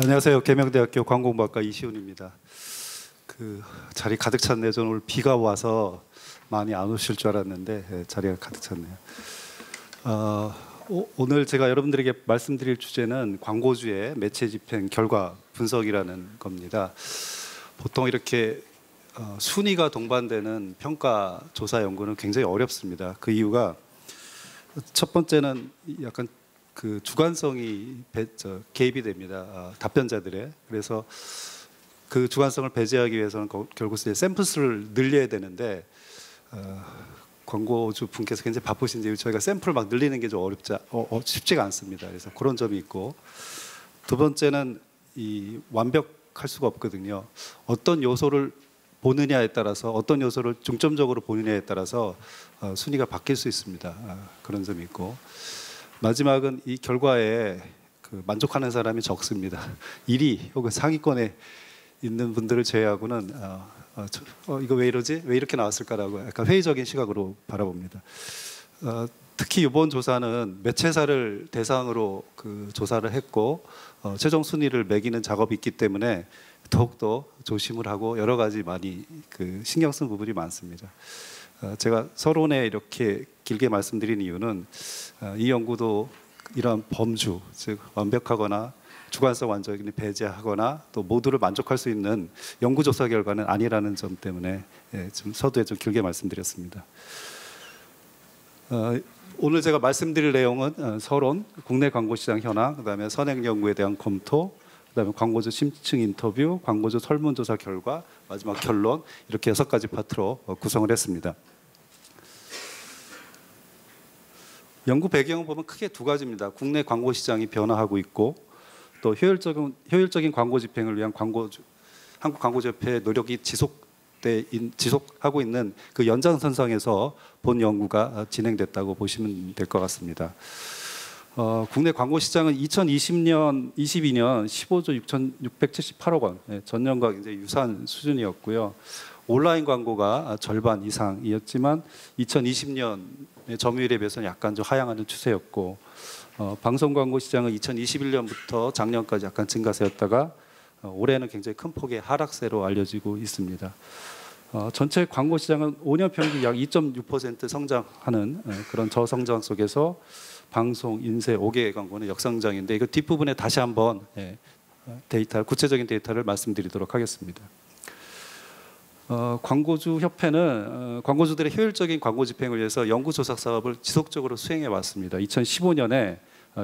안녕하세요. 계명대학교 관공학과 이시훈입니다. 자리 가득 찼네요. 저는 오늘 비가 와서 많이 안 오실 줄 알았는데 자리가 가득 찼네요. 오늘 제가 여러분들에게 말씀드릴 주제는 광고주의 매체 집행 결과 분석이라는 겁니다. 보통 이렇게 순위가 동반되는 평가 조사 연구는 굉장히 어렵습니다. 그 이유가 첫 번째는 약간 주관성이 개입이 됩니다. 답변자들의. 그래서 그 주관성을 배제하기 위해서는 결국 샘플 수를 늘려야 되는데 광고주 분께서 굉장히 바쁘신데 저희가 샘플을 막 늘리는 게 좀 쉽지가 않습니다. 그래서 그런 점이 있고, 두 번째는 완벽할 수가 없거든요. 어떤 요소를 보느냐에 따라서, 어떤 요소를 중점적으로 보느냐에 따라서 순위가 바뀔 수 있습니다. 그런 점이 있고, 마지막은 이 결과에 만족하는 사람이 적습니다. 1위 혹은 상위권에 있는 분들을 제외하고는 이거 왜 이러지? 왜 이렇게 나왔을까라고 약간 회의적인 시각으로 바라봅니다. 특히 이번 조사는 매체사를 대상으로 조사를 했고 최종 순위를 매기는 작업이 있기 때문에 더욱더 조심을 하고 여러 가지 많이 신경 쓴 부분이 많습니다. 제가 서론에 이렇게 길게 말씀드린 이유는 이 연구도 이러한 범주, 즉 완벽하거나 주관성 완전히 배제하거나 또 모두를 만족할 수 있는 연구조사 결과는 아니라는 점 때문에 좀 서두에 좀 길게 말씀드렸습니다. 오늘 제가 말씀드릴 내용은 서론, 국내 광고시장 현황, 그다음에 선행연구에 대한 검토, 그다음에 광고주 심층 인터뷰, 광고주 설문조사 결과, 마지막 결론, 이렇게 6가지 파트로 구성을 했습니다. 연구 배경을 보면 크게 2가지입니다. 국내 광고 시장이 변화하고 있고 또 효율적인 광고 집행을 위한 한국광고협회의 노력이 지속하고 있는 그 연장선상에서 본 연구가 진행됐다고 보시면 될 것 같습니다. 국내 광고 시장은 2022년 15조 6,678억 원, 전년과 굉장히 유사한 수준이었고요. 온라인 광고가 절반 이상이었지만 2020년 점유율에 비해서는 약간 좀 하향하는 추세였고, 방송 광고 시장은 2021년부터 작년까지 약간 증가세였다가 올해는 굉장히 큰 폭의 하락세로 알려지고 있습니다. 전체 광고 시장은 5년 평균 약 2.6% 성장하는 그런 저성장 속에서 방송, 인쇄, 5개 광고는 역성장인데, 이거 뒷부분에 다시 한번 구체적인 데이터를 말씀드리도록 하겠습니다. 광고주 협회는 광고주들의 효율적인 광고 집행을 위해서 연구조사 사업을 지속적으로 수행해 왔습니다. 2015년에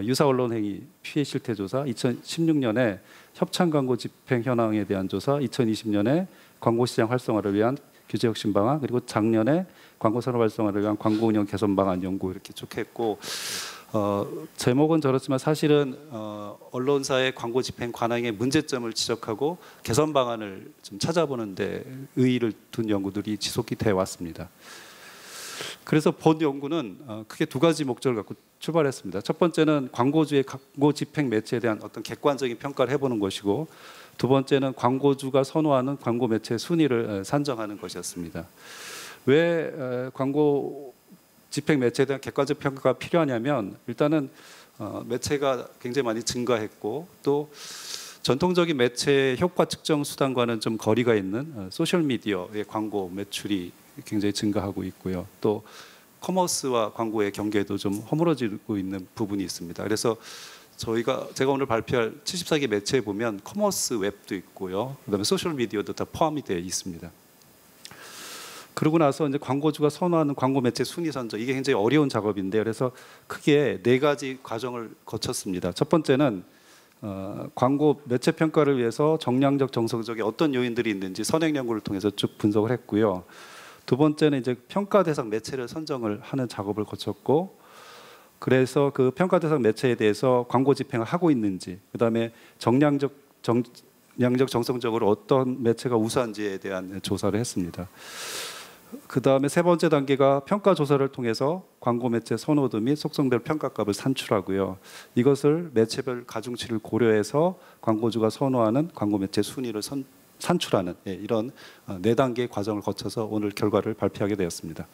유사 언론행위 피해 실태 조사, 2016년에 협찬 광고 집행 현황에 대한 조사, 2020년에 광고시장 활성화를 위한 규제 혁신 방안, 그리고 작년에 광고산업 활성화를 위한 광고 운영 개선 방안 연구, 이렇게 쭉 했고, 제목은 저렇지만 사실은 언론사의 광고 집행 관행의 문제점을 지적하고 개선 방안을 좀 찾아보는 데 의의를 둔 연구들이 지속이 되어 왔습니다. 그래서 본 연구는 크게 2가지 목적을 갖고 출발했습니다. 첫 번째는 광고주의 광고 집행 매체에 대한 어떤 객관적인 평가를 해보는 것이고, 두 번째는 광고주가 선호하는 광고 매체 순위를 산정하는 것이었습니다. 왜 광고 집행 매체에 대한 객관적 평가가 필요하냐면, 일단은 매체가 굉장히 많이 증가했고 또 전통적인 매체의 효과 측정 수단과는 좀 거리가 있는 소셜미디어의 광고 매출이 굉장히 증가하고 있고요. 또 커머스와 광고의 경계도 좀 허물어지고 있는 부분이 있습니다. 그래서 제가 오늘 발표할 74개 매체에 보면 커머스 웹도 있고요. 그다음에 소셜미디어도 다 포함이 되어 있습니다. 그러고 나서 이제 광고주가 선호하는 광고 매체 순위 선정, 이게 굉장히 어려운 작업인데, 그래서 크게 4가지 과정을 거쳤습니다. 첫 번째는 광고 매체 평가를 위해서 정량적, 정성적인 어떤 요인들이 있는지 선행 연구를 통해서 쭉 분석을 했고요. 두 번째는 이제 평가 대상 매체를 선정을 하는 작업을 거쳤고, 그래서 그 평가 대상 매체에 대해서 광고 집행을 하고 있는지, 그다음에 정량적, 정성적으로 어떤 매체가 우수한지에 대한 조사를 했습니다. 그 다음에 3번째 단계가 평가 조사를 통해서 광고 매체 선호도 및 속성별 평가값을 산출하고요. 이것을 매체별 가중치를 고려해서 광고주가 선호하는 광고 매체 순위를 산출하는 이런 4단계의 과정을 거쳐서 오늘 결과를 발표하게 되었습니다.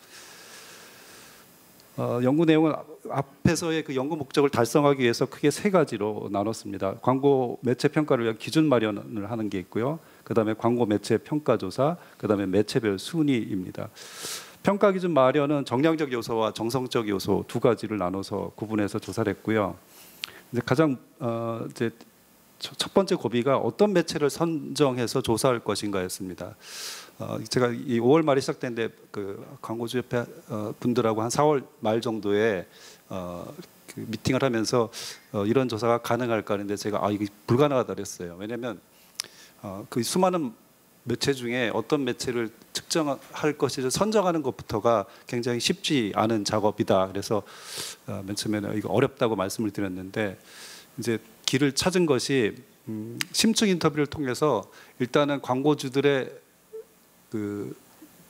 연구 내용은 앞에서의 그 연구 목적을 달성하기 위해서 크게 세 가지로 나눴습니다. 광고 매체 평가를 위한 기준 마련을 하는 게 있고요. 그다음에 광고 매체 평가 조사, 그다음에 매체별 순위입니다. 평가 기준 마련은 정량적 요소와 정성적 요소 두 가지를 나눠서 구분해서 조사를 했고요. 이제 가장 이제 첫 번째 고비가 어떤 매체를 선정해서 조사할 것인가였습니다. 제가 이 5월 말에 시작됐는데 그 광고주협회 분들하고 한 4월 말 정도에 그 미팅을 하면서 이런 조사가 가능할까 하는데 제가 이게 불가능하다 그랬어요. 왜냐하면 그 수많은 매체 중에 어떤 매체를 측정할 것을 선정하는 것부터가 굉장히 쉽지 않은 작업이다. 그래서 맨 처음에는 이거 어렵다고 말씀을 드렸는데 이제 길을 찾은 것이 심층 인터뷰를 통해서 일단은 광고주들의 그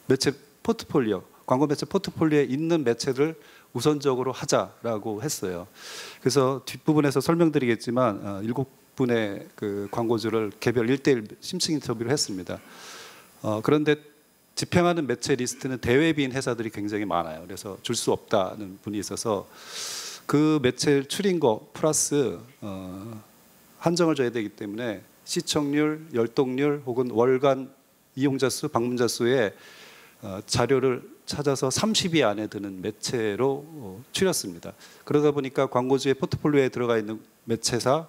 매체 포트폴리오, 광고 매체 포트폴리오에 있는 매체를 우선적으로 하자라고 했어요. 그래서 뒷부분에서 설명드리겠지만 7분의 그 광고주를 개별 1대1 심층 인터뷰를 했습니다. 그런데 집행하는 매체 리스트는 대외비인 회사들이 굉장히 많아요. 그래서 줄 수 없다는 분이 있어서 그 매체를 추린 거 플러스 한정을 줘야 되기 때문에 시청률, 열독률 혹은 월간 이용자 수, 방문자 수의 자료를 찾아서 30위 안에 드는 매체로 추렸습니다. 그러다 보니까 광고주의 포트폴리오에 들어가 있는 매체사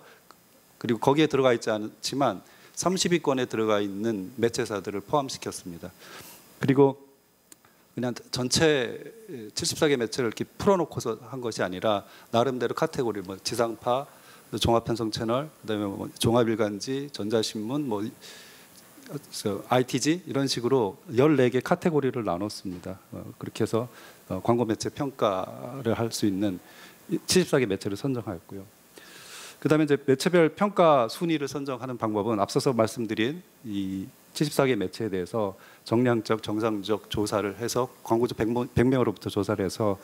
그리고 거기에 들어가 있지 않지만 30위권에 들어가 있는 매체사들을 포함시켰습니다. 그리고 그냥 전체 74개 매체를 이렇게 풀어놓고서 한 것이 아니라 나름대로 카테고리, 뭐 지상파, 종합편성 채널, 그다음에 뭐 종합일간지, 전자신문, 뭐 IT지 이런 식으로 14개 카테고리를 나눴습니다. 그렇게 해서 광고 매체 평가를 할 수 있는 74개 매체를 선정하였고요. 그다음에 이제 매체별 평가 순위를 선정하는 방법은 앞서서 말씀드린 이 74개 매체에 대해서 정량적, 정상적 조사를 해서 광고주 100명으로부터 조사를 해서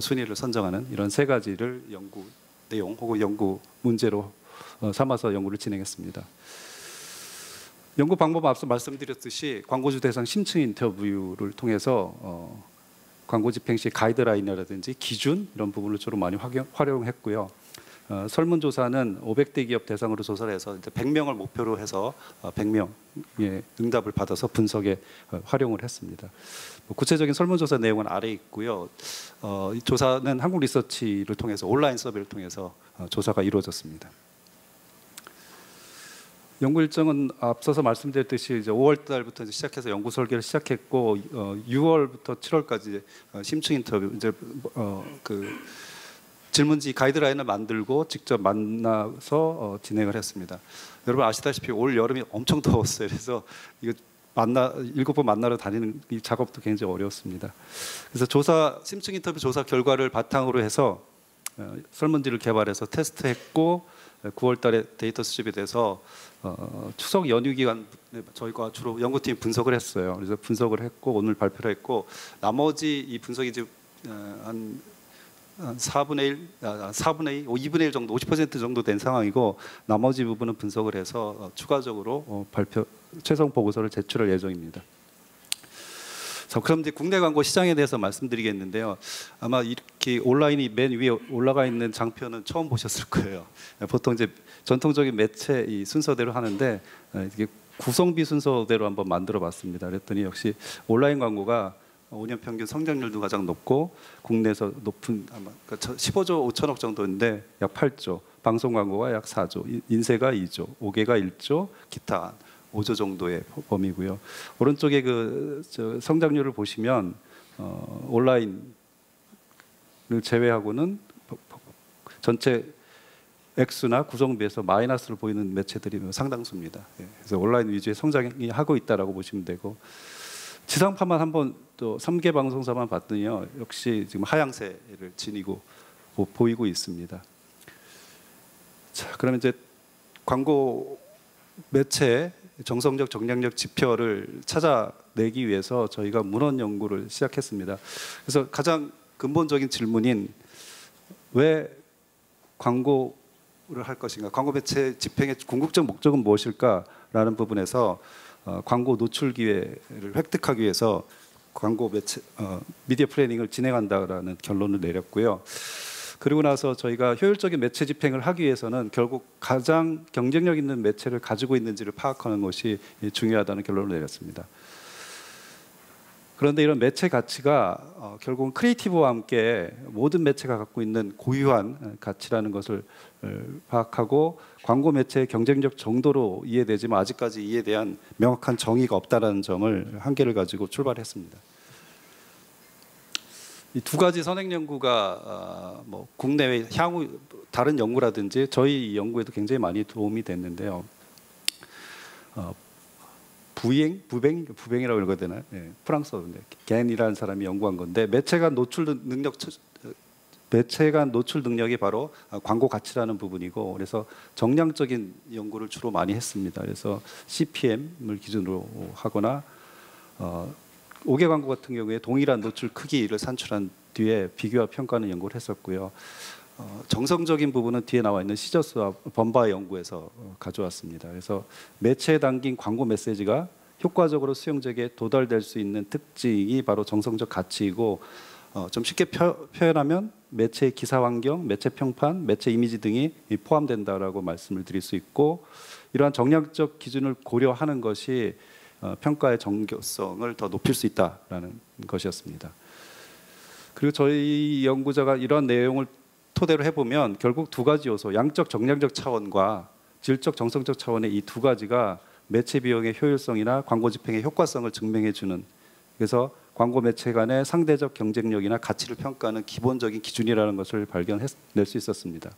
순위를 선정하는 이런 세 가지를 연구 내용 혹은 연구 문제로 삼아서 연구를 진행했습니다. 연구 방법은 앞서 말씀드렸듯이 광고주 대상 심층 인터뷰를 통해서 광고 집행 시 가이드라인이라든지 기준 이런 부분을 주로 많이 활용했고요. 설문조사는 500대 기업 대상으로 조사를 해서 이제 100명을 목표로 해서 100명의 응답을 받아서 분석에 활용을 했습니다. 구체적인 설문조사 내용은 아래에 있고요. 이 조사는 한국리서치를 통해서 온라인 서베이를 통해서 조사가 이루어졌습니다. 연구 일정은 앞서서 말씀드렸듯이 이제 5월 달부터 이제 시작해서 연구 설계를 시작했고 6월부터 7월까지 심층 인터뷰 이제 그 질문지 가이드라인을 만들고 직접 만나서 진행을 했습니다. 여러분 아시다시피 올 여름이 엄청 더웠어요. 그래서 이거 7번 만나러 다니는 이 작업도 굉장히 어려웠습니다. 그래서 심층 인터뷰 조사 결과를 바탕으로 해서 설문지를 개발해서 테스트했고 9월 달에 데이터 수집이 돼서 추석 연휴 기간 저희가 주로 연구팀이 분석을 했어요. 그래서 분석을 했고 오늘 발표를 했고 나머지 이 분석이 이제 한 4분의 1, 2분의 1 정도, 50% 정도 된 상황이고 나머지 부분은 분석을 해서 추가적으로 최종 보고서를 제출할 예정입니다. 자, 그럼 이제 국내 광고 시장에 대해서 말씀드리겠는데요. 아마 이렇게 온라인이 맨 위에 올라가 있는 장표는 처음 보셨을 거예요. 보통 이제 전통적인 매체 이 순서대로 하는데 이게 구성비 순서대로 한번 만들어봤습니다. 그랬더니 역시 온라인 광고가 5년 평균 성장률도 가장 높고 국내에서 높은 아마 15조 5천억 정도인데 약 8조, 방송 광고가 약 4조, 인쇄가 2조, 5개가 1조, 기타 5조 정도의 범위고요. 오른쪽에 그 성장률을 보시면 온라인을 제외하고는 전체 액수나 구성비에서 마이너스를 보이는 매체들이 상당수입니다. 그래서 온라인 위주의 성장이 하고 있다라고 보시면 되고 지상파만 한번 또 3개 방송사만 봤더니요 역시 지금 하향세를 지니고 보이고 있습니다. 자, 그러면 이제 광고 매체 정성적 정량적 지표를 찾아내기 위해서 저희가 문헌 연구를 시작했습니다. 그래서 가장 근본적인 질문인 왜 광고를 할 것인가, 광고 매체 집행의 궁극적 목적은 무엇일까라는 부분에서 광고 노출 기회를 획득하기 위해서 광고 매체 미디어 플래닝을 진행한다라는 결론을 내렸고요. 그리고 나서 저희가 효율적인 매체 집행을 하기 위해서는 결국 가장 경쟁력 있는 매체를 가지고 있는지를 파악하는 것이 중요하다는 결론을 내렸습니다. 그런데 이런 매체 가치가 결국은 크리에이티브와 함께 모든 매체가 갖고 있는 고유한 가치라는 것을 파악하고 광고 매체의 경쟁력 정도로 이해되지만 아직까지 이에 대한 명확한 정의가 없다는 점을 한계를 가지고 출발했습니다. 이 두 가지 선행 연구가 뭐 국내외 향후 다른 연구라든지 저희 연구에도 굉장히 많이 도움이 됐는데요. 부뱅이라고 읽어야 되나요? 네, 프랑스어인데 겐이라는 사람이 연구한 건데 매체 간 노출 능력이 바로 광고 가치라는 부분이고, 그래서 정량적인 연구를 주로 많이 했습니다. 그래서 CPM을 기준으로 하거나 5개 광고 같은 경우에 동일한 노출 크기를 산출한 뒤에 비교와 평가하는 연구를 했었고요. 정성적인 부분은 뒤에 나와 있는 시저스와 범바의 연구에서 가져왔습니다. 그래서 매체에 담긴 광고 메시지가 효과적으로 수용자에게 도달될 수 있는 특징이 바로 정성적 가치이고, 좀 쉽게 표현하면 매체의 기사 환경, 매체 평판, 매체 이미지 등이 포함된다라고 말씀을 드릴 수 있고, 이러한 정량적 기준을 고려하는 것이 평가의 정교성을 더 높일 수 있다라는 것이었습니다. 그리고 저희 연구자가 이러한 내용을 토대로 해보면 결국 두 가지 요소, 양적 정량적 차원과 질적 정성적 차원의 이 두 가지가 매체 비용의 효율성이나 광고 집행의 효과성을 증명해주는, 그래서 광고 매체 간의 상대적 경쟁력이나 가치를 평가하는 기본적인 기준이라는 것을 발견해낼 수 있었습니다.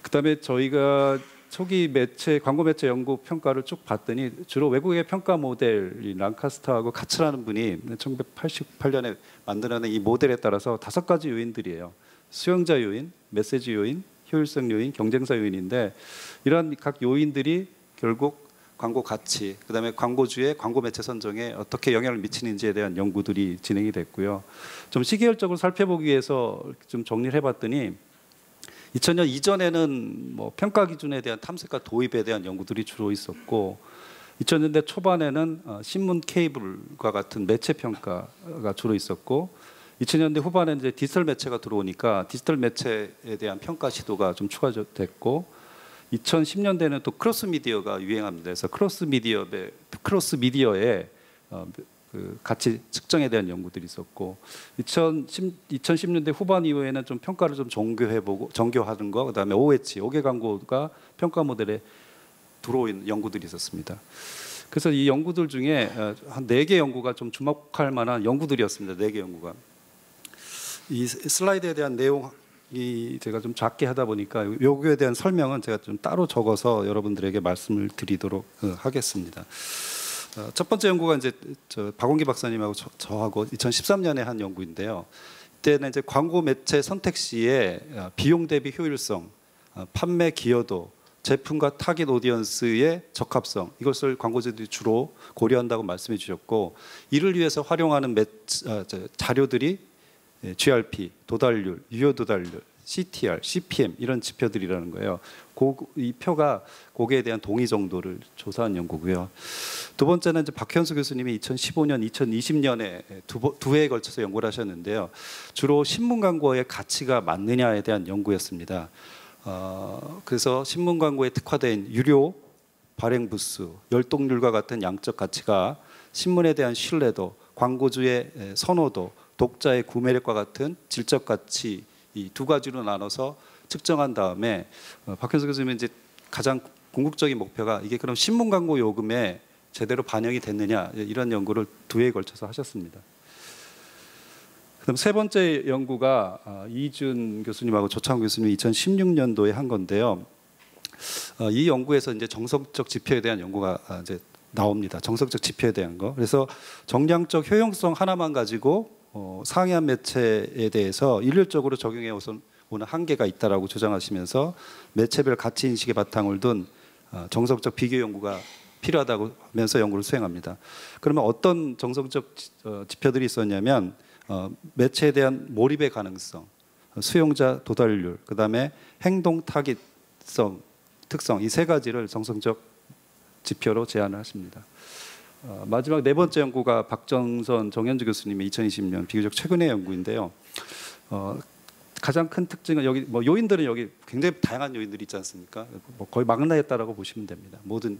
그다음에 저희가 초기 광고 매체 연구 평가를 쭉 봤더니 주로 외국의 평가 모델이 랑카스터하고 카츠라는 분이 1988년에 만들어낸 이 모델에 따라서 5가지 요인들이에요. 수용자 요인, 메시지 요인, 효율성 요인, 경쟁사 요인인데, 이러한 각 요인들이 결국 광고 가치, 그다음에 광고주의 광고 매체 선정에 어떻게 영향을 미치는지에 대한 연구들이 진행이 됐고요. 좀 시계열적으로 살펴보기 위해서 좀 정리를 해봤더니 2000년 이전에는 뭐 평가 기준에 대한 탐색과 도입에 대한 연구들이 주로 있었고, 2000년대 초반에는 신문 케이블과 같은 매체 평가가 주로 있었고, 2000년대 후반에 이제 디지털 매체가 들어오니까 디지털 매체에 대한 평가 시도가 좀 추가됐고, 2010년대는 또 크로스 미디어가 유행합니다. 그래서 크로스 미디어의 그 가치 측정에 대한 연구들이 있었고, 2010년대 후반 이후에는 좀 평가를 좀 정교하는 거, 그다음에 OH, 5개 광고가 평가 모델에 들어온 연구들이 있었습니다. 그래서 이 연구들 중에 한 4개 연구가 좀 주목할 만한 연구들이었습니다. 4개 연구가. 이 슬라이드에 대한 내용이 제가 좀 작게 하다 보니까 요구에 대한 설명은 제가 좀 따로 적어서 여러분들에게 말씀을 드리도록 하겠습니다. 첫 번째 연구가 이제 박원기 박사님하고 저하고 2013년에 한 연구인데요. 이때는 이제 광고 매체 선택 시에 비용 대비 효율성, 판매 기여도, 제품과 타깃 오디언스의 적합성, 이것을 광고주들이 주로 고려한다고 말씀해 주셨고, 이를 위해서 활용하는 자료들이 GRP, 도달률, 유효 도달률, CTR, CPM 이런 지표들이라는 거예요. 이 표가 거기에 대한 동의 정도를 조사한 연구고요. 두 번째는 이제 박현수 교수님이 2015년, 2020년에 두 해에 걸쳐서 연구를 하셨는데요. 주로 신문 광고의 가치가 맞느냐에 대한 연구였습니다. 그래서 신문 광고에 특화된 유료, 발행 부수, 열독률과 같은 양적 가치가 신문에 대한 신뢰도, 광고주의 선호도, 독자의 구매력과 같은 질적 가치, 이 두 가지로 나눠서 측정한 다음에 박현수 교수님은 이제 가장 궁극적인 목표가 이게 그럼 신문 광고 요금에 제대로 반영이 됐느냐, 이런 연구를 두 해에 걸쳐서 하셨습니다. 그다음 세 번째 연구가 이준 교수님하고 조창호 교수님이 2016년도에 한 건데요. 이 연구에서 이제 정성적 지표에 대한 연구가 이제 나옵니다. 정성적 지표에 대한 거. 그래서 정량적 효용성 하나만 가지고 상이한 매체에 대해서 일률적으로 적용해 오는 한계가 있다라고 주장하시면서 매체별 가치 인식에 바탕을 둔 정성적 비교 연구가 필요하다고 하면서 연구를 수행합니다. 그러면 어떤 정성적 지표들이 있었냐면 매체에 대한 몰입의 가능성, 수용자 도달률, 그다음에 행동 타깃성, 특성, 이 세 가지를 정성적 지표로 제안을 하십니다. 마지막 네 번째 연구가 박정선 정현주 교수님의 2020년 비교적 최근의 연구인데요. 가장 큰 특징은 여기 뭐 요인들은 여기 굉장히 다양한 요인들이 있지 않습니까? 뭐 거의 망라했다라고 보시면 됩니다. 모든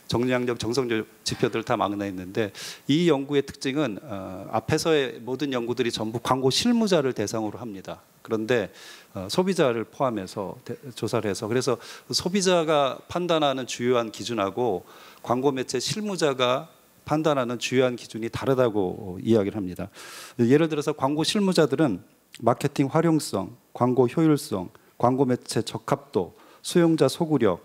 정량적, 정성적 지표들 다 망라했는데 이 연구의 특징은 앞에서의 모든 연구들이 전부 광고 실무자를 대상으로 합니다. 그런데 소비자를 포함해서 조사를 해서 그래서 소비자가 판단하는 주요한 기준하고 광고 매체 실무자가 판단하는 주요한 기준이 다르다고 이야기를 합니다. 예를 들어서 광고 실무자들은 마케팅 활용성, 광고 효율성, 광고 매체 적합도, 수용자 소구력,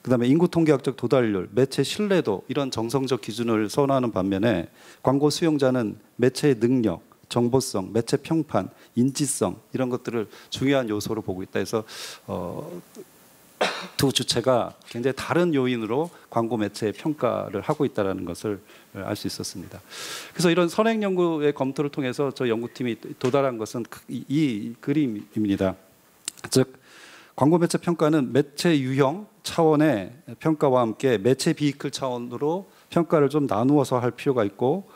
그다음에 인구통계학적 도달률, 매체 신뢰도 이런 정성적 기준을 선호하는 반면에 광고 수용자는 매체의 능력, 정보성, 매체 평판, 인지성 이런 것들을 중요한 요소로 보고 있다 해서 두 주체가 굉장히 다른 요인으로 광고 매체의 평가를 하고 있다는 것을 알 수 있었습니다. 그래서 이런 선행 연구의 검토를 통해서 저 연구팀이 도달한 것은 이 그림입니다. 즉 광고 매체 평가는 매체 유형 차원의 평가와 함께 매체 비이클 차원으로 평가를 좀 나누어서 할 필요가 있고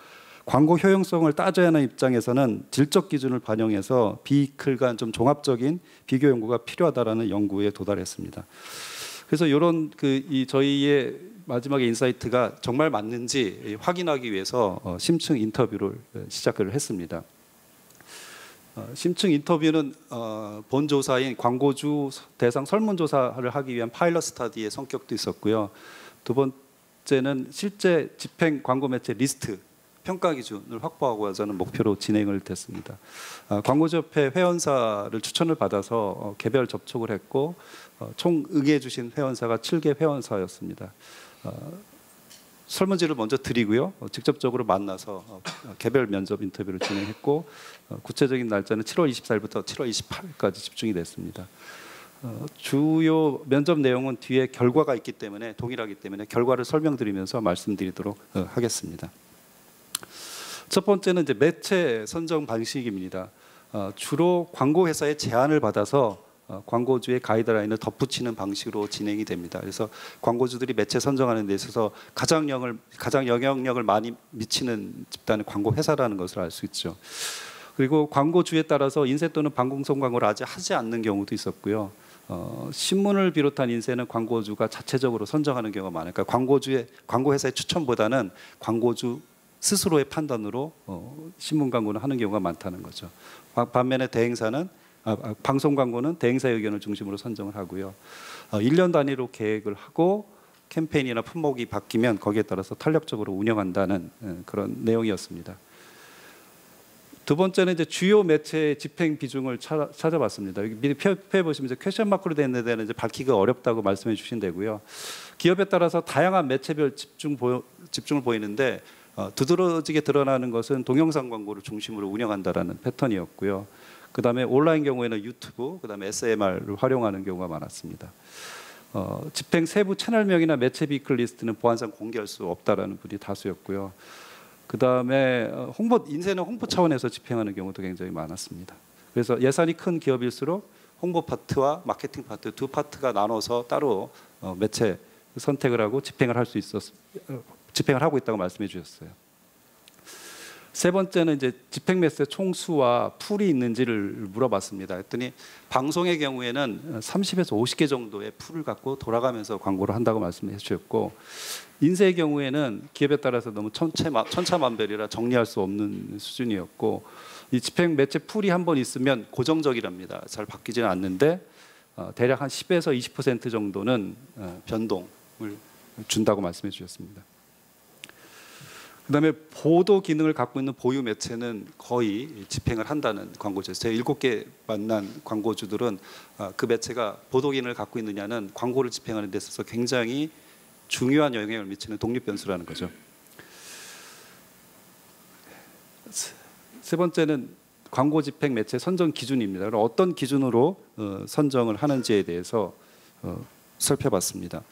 광고 효용성을 따져야 하는 입장에서는 질적 기준을 반영해서 비이클 간 좀 종합적인 비교 연구가 필요하다라는 연구에 도달했습니다. 그래서 이런 이 저희의 마지막에 인사이트가 정말 맞는지 확인하기 위해서 심층 인터뷰를 시작을 했습니다. 심층 인터뷰는 본 조사인 광고주 대상 설문조사를 하기 위한 파일럿 스터디의 성격도 있었고요. 두 번째는 실제 집행 광고 매체 리스트 평가 기준을 확보하고자 하는 목표로 진행을 됐습니다. 광고주협회 회원사를 추천을 받아서 개별 접촉을 했고 총 응해 주신 회원사가 7개 회원사였습니다. 설문지를 먼저 드리고요. 직접적으로 만나서 개별 면접 인터뷰를 진행했고 구체적인 날짜는 7월 24일부터 7월 28일까지 집중이 됐습니다. 주요 면접 내용은 뒤에 결과가 있기 때문에 동일하기 때문에 결과를 설명드리면서 말씀드리도록 하겠습니다. 첫 번째는 이제 매체 선정 방식입니다. 주로 광고 회사의 제안을 받아서 광고주의 가이드라인을 덧붙이는 방식으로 진행이 됩니다. 그래서 광고주들이 매체 선정하는 데 있어서 가장 영향력을 많이 미치는 집단은 광고 회사라는 것을 알 수 있죠. 그리고 광고주에 따라서 인쇄 또는 방공성 광고를 아직 하지 않는 경우도 있었고요. 신문을 비롯한 인쇄는 광고주가 자체적으로 선정하는 경우가 많아요. 그러니까 광고 회사의 추천보다는 광고주 스스로의 판단으로 신문 광고는 하는 경우가 많다는 거죠. 반면에 방송 광고는 대행사의 의견을 중심으로 선정을 하고요. 1년 단위로 계획을 하고 캠페인이나 품목이 바뀌면 거기에 따라서 탄력적으로 운영한다는 그런 내용이었습니다. 두 번째는 이제 주요 매체의 집행 비중을 찾아봤습니다. 여기 밑에 표에 보시면 이제 퀘션 마크로 되어 있는 데는 이제 밝히기가 어렵다고 말씀해 주신 데고요. 기업에 따라서 다양한 매체별 집중을 보이는데 두드러지게 드러나는 것은 동영상 광고를 중심으로 운영한다라는 패턴이었고요. 그다음에 온라인 경우에는 유튜브, 그다음에 SMR을 활용하는 경우가 많았습니다. 집행 세부 채널명이나 매체 비클 리스트는 보안상 공개할 수 없다라는 분이 다수였고요. 그다음에 인쇄는 홍보 차원에서 집행하는 경우도 굉장히 많았습니다. 그래서 예산이 큰 기업일수록 홍보 파트와 마케팅 파트 두 파트가 나눠서 따로 매체 선택을 하고 집행을 하고 있다고 말씀해 주셨어요. 세 번째는 이제 집행 매체 총수와 풀이 있는지를 물어봤습니다. 했더니 방송의 경우에는 30에서 50개 정도의 풀을 갖고 돌아가면서 광고를 한다고 말씀해 주셨고 인쇄의 경우에는 기업에 따라서 너무 천차만별이라 정리할 수 없는 수준이었고 이 집행 매체 풀이 한번 있으면 고정적이랍니다. 잘 바뀌지는 않는데 대략 한 10에서 20% 정도는 변동을 준다고 말씀해 주셨습니다. 그다음에 보도 기능을 갖고 있는 보유 매체는 거의 집행을 한다는 광고주에서 제가 7개 만난 광고주들은 그 매체가 보도 기능을 갖고 있느냐는 광고를 집행하는 데 있어서 굉장히 중요한 영향을 미치는 독립 변수라는 거죠. 세 번째는 광고 집행 매체 선정 기준입니다. 그럼 어떤 기준으로 선정을 하는지에 대해서 살펴봤습니다.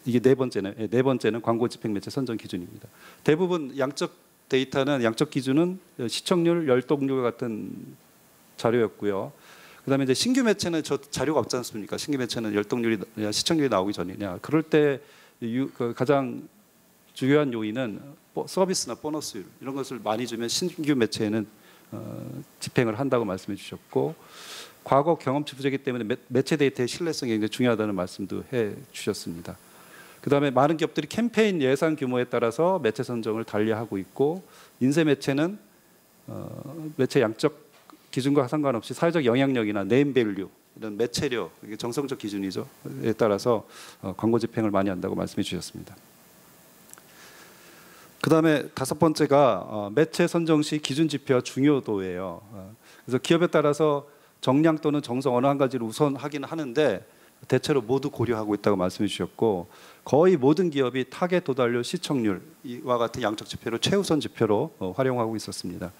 이게 네 번째는 광고 집행 매체 선정 기준입니다. 대부분 양적 기준은 시청률, 열독률 같은 자료였고요. 그다음에 이제 신규 매체는 저 자료가 없지 않습니까? 신규 매체는 열독률이 시청률이 나오기 전이냐. 그럴 때 가장 중요한 요인은 서비스나 보너스율 이런 것을 많이 주면 신규 매체에는 집행을 한다고 말씀해 주셨고, 과거 경험치 부족이기 때문에 매체 데이터의 신뢰성이 굉장히 중요하다는 말씀도 해 주셨습니다. 그다음에 많은 기업들이 캠페인 예산 규모에 따라서 매체 선정을 달리하고 있고, 인쇄 매체는 매체 양적 기준과 상관없이 사회적 영향력이나 네임밸류 이런 매체력, 이게 정성적 기준이죠.에 따라서 광고 집행을 많이 한다고 말씀해 주셨습니다. 그다음에 다섯 번째가 매체 선정 시 기준 지표와 중요도예요. 그래서 기업에 따라서 정량 또는 정성 어느 한 가지를 우선하긴 하는데 대체로 모두 고려하고 있다고 말씀해 주셨고, 거의 모든 기업이 타겟 도달률, 시청률과 같은 양적 지표를 최우선 지표로 활용하고 있었습니다.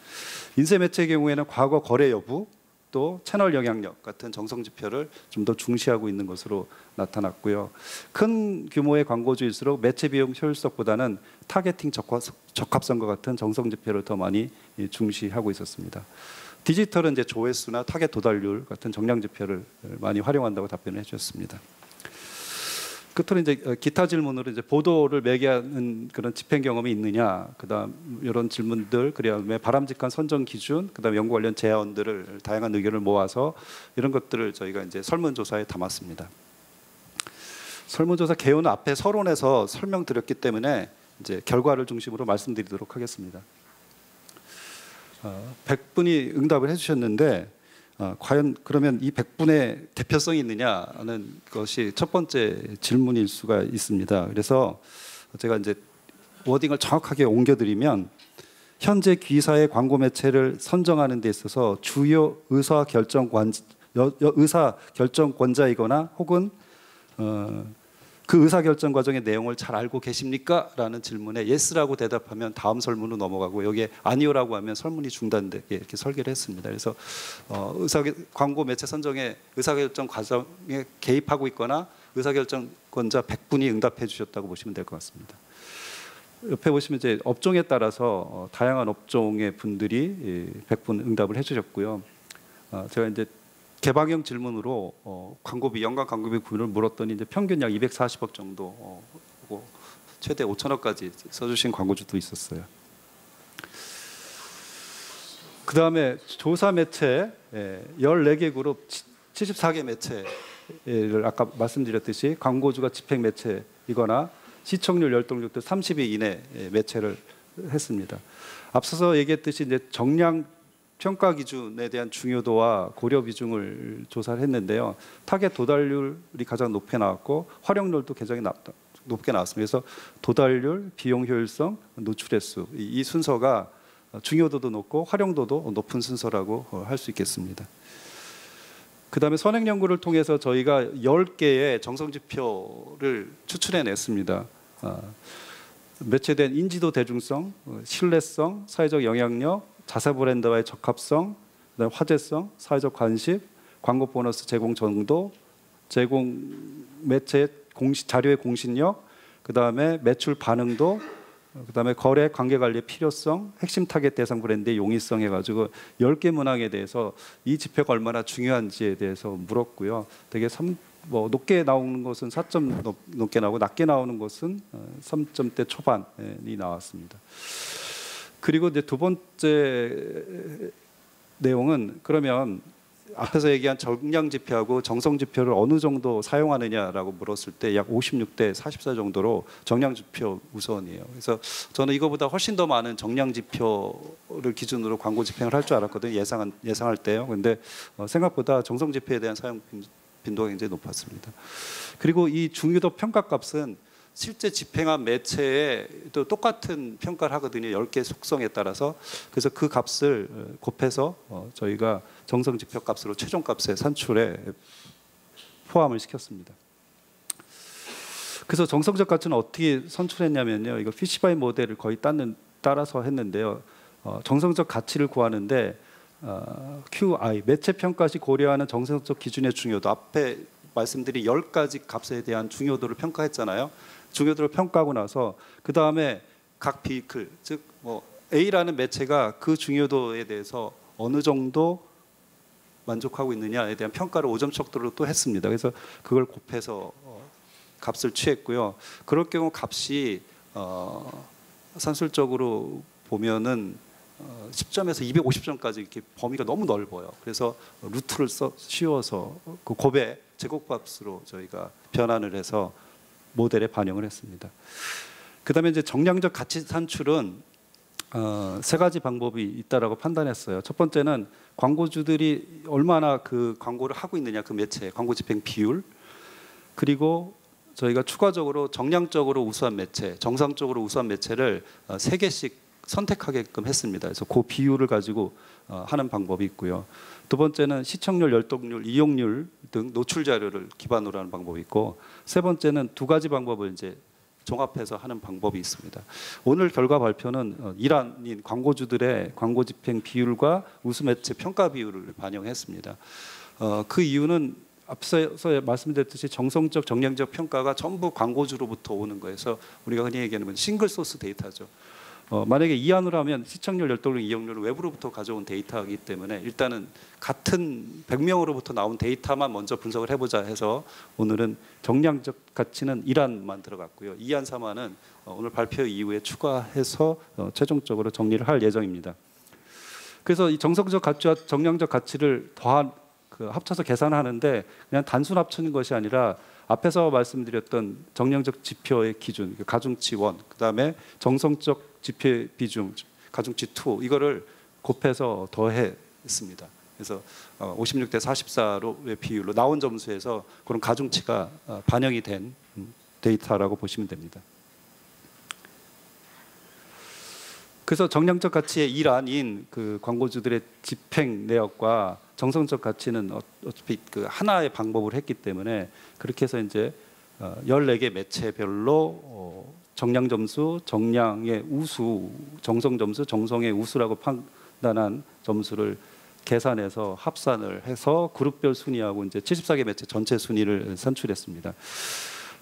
인쇄 매체의 경우에는 과거 거래 여부 또 채널 영향력 같은 정성 지표를 좀 더 중시하고 있는 것으로 나타났고요. 큰 규모의 광고주일수록 매체 비용 효율성보다는 타겟팅 적합성과 같은 정성 지표를 더 많이 중시하고 있었습니다. 디지털은 이제 조회수나 타겟 도달률 같은 정량 지표를 많이 활용한다고 답변을 해주셨습니다. 끝으로 이제 기타 질문으로 이제 보도를 매개하는 그런 집행 경험이 있느냐, 그다음 이런 질문들, 그다음에 바람직한 선정 기준, 그다음 연구 관련 제안들을 다양한 의견을 모아서 이런 것들을 저희가 이제 설문조사에 담았습니다. 설문조사 개요는 앞에 서론에서 설명드렸기 때문에 이제 결과를 중심으로 말씀드리도록 하겠습니다. 100분이 응답을 해주셨는데 과연 그러면 이 100분의 대표성이 있느냐는 것이 첫 번째 질문일 수가 있습니다. 그래서 제가 이제 워딩을 정확하게 옮겨드리면, 현재 기사의 광고 매체를 선정하는 데 있어서 주요 의사 결정권자이거나 혹은 그 의사결정 과정의 내용을 잘 알고 계십니까? 라는 질문에 yes라고 대답하면 다음 설문으로 넘어가고, 여기에 아니요라고 하면 설문이 중단되게 이렇게 설계를 했습니다. 그래서 광고 매체 선정의 의사결정 과정에 개입하고 있거나 의사결정권자 100분이 응답해 주셨다고 보시면 될 것 같습니다. 옆에 보시면 이제 업종에 따라서 다양한 업종의 분들이 100분 응답을 해주셨고요. 제가 이제 개방형 질문으로 연간 광고비 구매를 물었더니 이제 평균 약 240억 정도, 최대 5천억까지 써주신 광고주도 있었어요. 그 다음에 조사 매체 14개 그룹 74개 매체를 아까 말씀드렸듯이 광고주가 집행 매체이거나 시청률, 열동률 30위 이내 매체를 했습니다. 앞서서 얘기했듯이 이제 정량 평가 기준에 대한 중요도와 고려 비중을 조사를 했는데요. 타겟 도달률이 가장 높게 나왔고 활용률도 굉장히 높게 나왔습니다. 그래서 도달률, 비용 효율성, 노출 횟수, 이 순서가 중요도도 높고 활용도도 높은 순서라고 할 수 있겠습니다. 그다음에 선행 연구를 통해서 저희가 10개의 정성 지표를 추출해냈습니다. 매체된 인지도 대중성, 신뢰성, 사회적 영향력, 자사 브랜드와의 적합성, 그다음에 화제성, 사회적 관심, 광고 보너스 제공 정도, 제공 매체 자료의 공신력, 그다음에 매출 반응도, 그다음에 거래 관계 관리의 필요성, 핵심 타겟 대상 브랜드의 용이성 해가지고 10개 문항에 대해서 이 지표가 얼마나 중요한지에 대해서 물었고요. 되게 높게 나오는 것은 4점 높게 나오고 낮게 나오는 것은 3점대 초반이 나왔습니다. 그리고 이제 두 번째 내용은, 그러면 앞에서 얘기한 정량 지표하고 정성 지표를 어느 정도 사용하느냐라고 물었을 때 약 56대 44 정도로 정량 지표 우선이에요. 그래서 저는 이거보다 훨씬 더 많은 정량 지표를 기준으로 광고 집행을 할 줄 알았거든요. 예상할 때요. 근데 생각보다 정성 지표에 대한 사용 빈도가 굉장히 높았습니다. 그리고 이 중요도 평가값은 실제 집행한 매체에 또 똑같은 평가를 하거든요. 10개 속성에 따라서. 그래서 그 값을 곱해서 저희가 정성 지표 값으로 최종 값의 산출에 포함을 시켰습니다. 그래서 정성적 가치는 어떻게 선출했냐면요. 이거 피시바이 모델을 거의 따라서 했는데요. 정성적 가치를 구하는데 QI, 매체 평가 시 고려하는 정성적 기준의 중요도, 앞에 말씀드린 10가지 값에 대한 중요도를 평가했잖아요. 중요도를 평가하고 나서 그 다음에 각 비클, 즉 A라는 매체가 그 중요도에 대해서 어느 정도 만족하고 있느냐에 대한 평가를 5점 척도로 또 했습니다. 그래서 그걸 곱해서 값을 취했고요. 그럴 경우 값이 산술적으로 보면은 10점에서 250점까지 이렇게 범위가 너무 넓어요. 그래서 루트를 씌워서 그 곱의 제곱값으로 저희가 변환을 해서 모델에 반영을 했습니다. 그다음에 이제 정량적 가치 산출은 세 가지 방법이 있다라고 판단했어요. 첫 번째는 광고주들이 얼마나 그 광고를 하고 있느냐, 그 매체 광고 집행 비율, 그리고 저희가 추가적으로 정량적으로 우수한 매체, 정상적으로 우수한 매체를 3개씩 선택하게끔 했습니다. 그래서 그 비율을 가지고 하는 방법이 있고요. 두 번째는 시청률, 열독률, 이용률 등 노출 자료를 기반으로 하는 방법이 있고, 세 번째는 두 가지 방법을 이제 종합해서 하는 방법이 있습니다. 오늘 결과 발표는 일환인 광고주들의 광고 집행 비율과 우수 매체 평가 비율을 반영했습니다. 그 이유는 앞서서 말씀드렸듯이 정성적, 정량적 평가가 전부 광고주로부터 오는 거여서 우리가 흔히 얘기하는 싱글 소스 데이터죠. 만약에 이안으로 하면 시청률, 열독률, 이용률을 외부로부터 가져온 데이터이기 때문에 일단은 같은 100명으로부터 나온 데이터만 먼저 분석을 해보자 해서 오늘은 정량적 가치는 1안만 들어갔고요. 2안, 3안은 오늘 발표 이후에 추가해서 최종적으로 정리를 할 예정입니다. 그래서 이 정성적 가치와 정량적 가치를 합쳐서 계산하는데 그냥 단순 합치는 것이 아니라 앞에서 말씀드렸던 정량적 지표의 기준, 가중치 1, 그다음에 정성적 지표 비중, 가중치 2 이거를 곱해서 더했습니다. 그래서 56대 44로의 비율로 나온 점수에서 그런 가중치가 반영이 된 데이터라고 보시면 됩니다. 그래서 정량적 가치의 일환인 그 광고주들의 집행 내역과 정성적 가치는 어차피 그 하나의 방법을 했기 때문에 그렇게 해서 이제 14개 매체별로 정량 점수, 정량의 우수, 정성 점수, 정성의 우수라고 판단한 점수를 계산해서 합산을 해서 그룹별 순위하고 이제 74개 매체 전체 순위를 산출했습니다.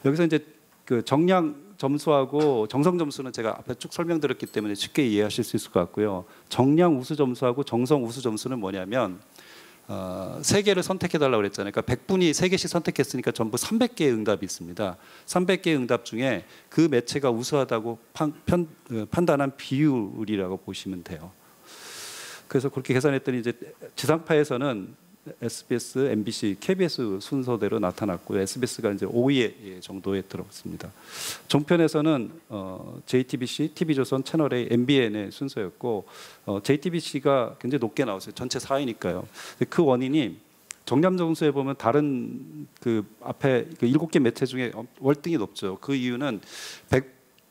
여기서 이제 그 정량 점수하고 정성 점수는 제가 앞에 쭉 설명드렸기 때문에 쉽게 이해하실 수 있을 것 같고요. 정량 우수 점수하고 정성 우수 점수는 뭐냐면 3개를 선택해달라고 그랬잖아요. 그러니까 100분이 3개씩 선택했으니까 전부 300개의 응답이 있습니다. 300개의 응답 중에 그 매체가 우수하다고 판단한 비율이라고 보시면 돼요. 그래서 그렇게 계산했더니 이제 지상파에서는 SBS, MBC, KBS 순서대로 나타났고요. SBS가 이제 5위 정도에 들어갔습니다. 종편에서는 JTBC, TV조선, 채널A, MBN의 순서였고 JTBC가 굉장히 높게 나왔어요. 전체 4위니까요. 그 원인이 정량 점수에 보면 다른 그 앞에 그 7개 매체 중에 월등히 높죠. 그 이유는